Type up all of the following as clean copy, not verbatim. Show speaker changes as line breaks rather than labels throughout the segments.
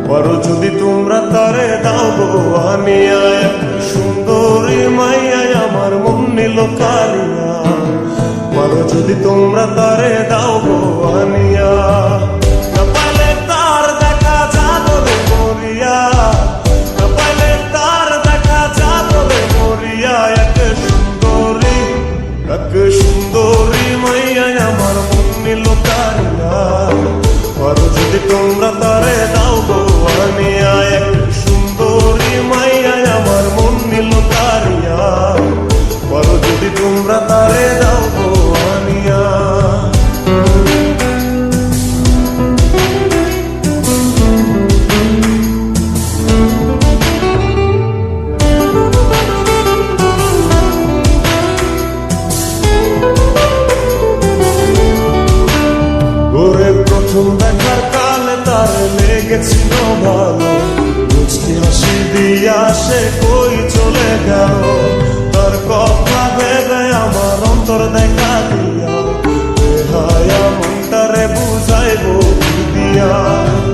পারো যদি তোমরা তারে দাও গো আনিয়া, এক সুন্দরী মাইয়া আমার মন নিল কালিয়া। পারো যদি তোমরা তারে দাও গো আনিয়া, না পাইলে তার দেখা জাদরে মরিয়া, না পাইলে তার দেখা জাদরে মরিয়া। এক সুন্দরী মাইয়া আমার মন নিল কালিয়া। পারো যদি তোমরা তারে দাও গো আনিয়া, এক সুন্দরী মাইয়া আমার মন নিল কারিয়া। পারো যদি তোমরা তারে দাও গো আনিয়া। প্রথম দেখার কালে তার লেগেছিল ভালো, মুচকি হাসি দিয়া সে কই চলে গেল। তার কথা ভেবে আমার অন্তর দেখা দিয়া, হায়া মনটারে বুঝাইব কি দিয়া।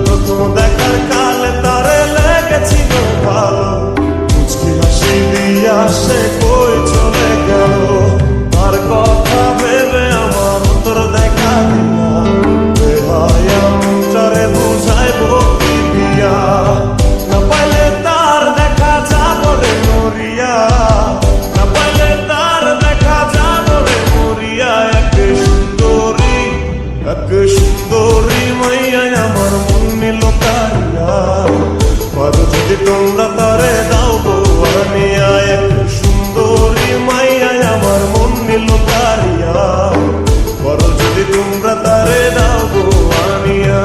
প্রথম দেখার কালে তার লেগেছিল ভালো, মুচকি হাসি দিয়া সে কই চলে গেল। তার কথা ভেবে আমার অন্তর দেখা দিয়া, বুঝাইব কি দিয়া। না পাইলে তার দেখা জাদরে মরিয়া, না পাইলে তার দেখা জাদরে মরিয়া। এক সুন্দরী মাইয়া আমার মন নিল কারিয়া। পারো যদি তোমরা তারে দাও গো আনিয়া, এক সুন্দরী মাইয়া আমার মন নিল কারিয়া। পারো যদি তোমরা তারে দাও গো আনিয়া।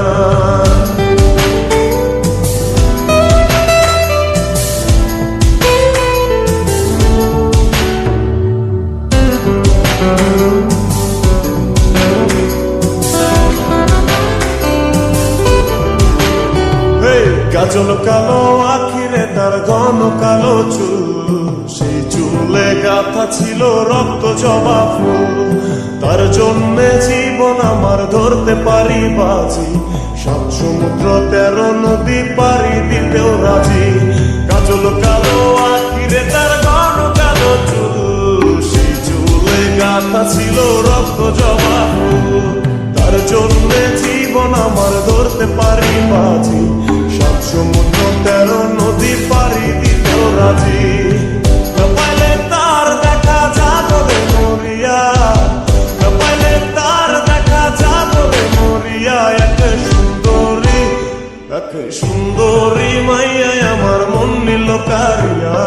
কাজল কালো আখিরে তার ঘন কালো চুল, সেই চুলে গাথা ছিল রক্ত জবা ফুল। তার জন্যে জীবন আমার ধরতে পারি বাজি, 7 সমুদ্র 13 নদী পারি দিতেও রাজি। কাজল কালো আখিরে তার ঘন কালো চুল, সেই চুলে গাথা ছিল রক্ত জবা ফুল। তার জন্যে জীবন আমার ধরতে পারি বাজি, 7 সমুদ্র 13 নদী পারি দিতেও রাজি। না পাইলে তার দেখা জাদরে মরিয়া, না পাইলে তার দেখা জাদরে মরিয়া। এক সুন্দরী মাইয়া আমার মন নিল কারিয়া।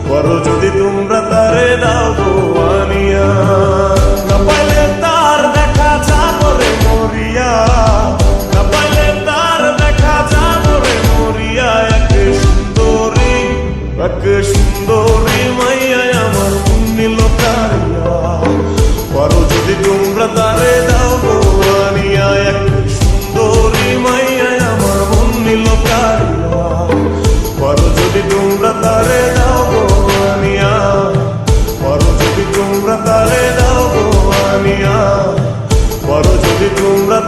পারো যদি তোমরা তারে দাও গো আনিয়া, না পাইলে তার দেখা জাদরে মরিয়া, না পাইলে তার দেখা জাদরে মরিয়া। এক সুন্দরী মাইয়া আমার মন নিল কারিয়া। পারো যদি তোমরা তারে দাও গো আনিয়া, এক সুন্দরী মাইয়া আমার মন নিল কারিয়া। পারো যদি তোমরা তারে দাও গো আনিয়া, পারো যদি তোমরা তারে দাও গো আনিয়া। পারো যদি তোমরা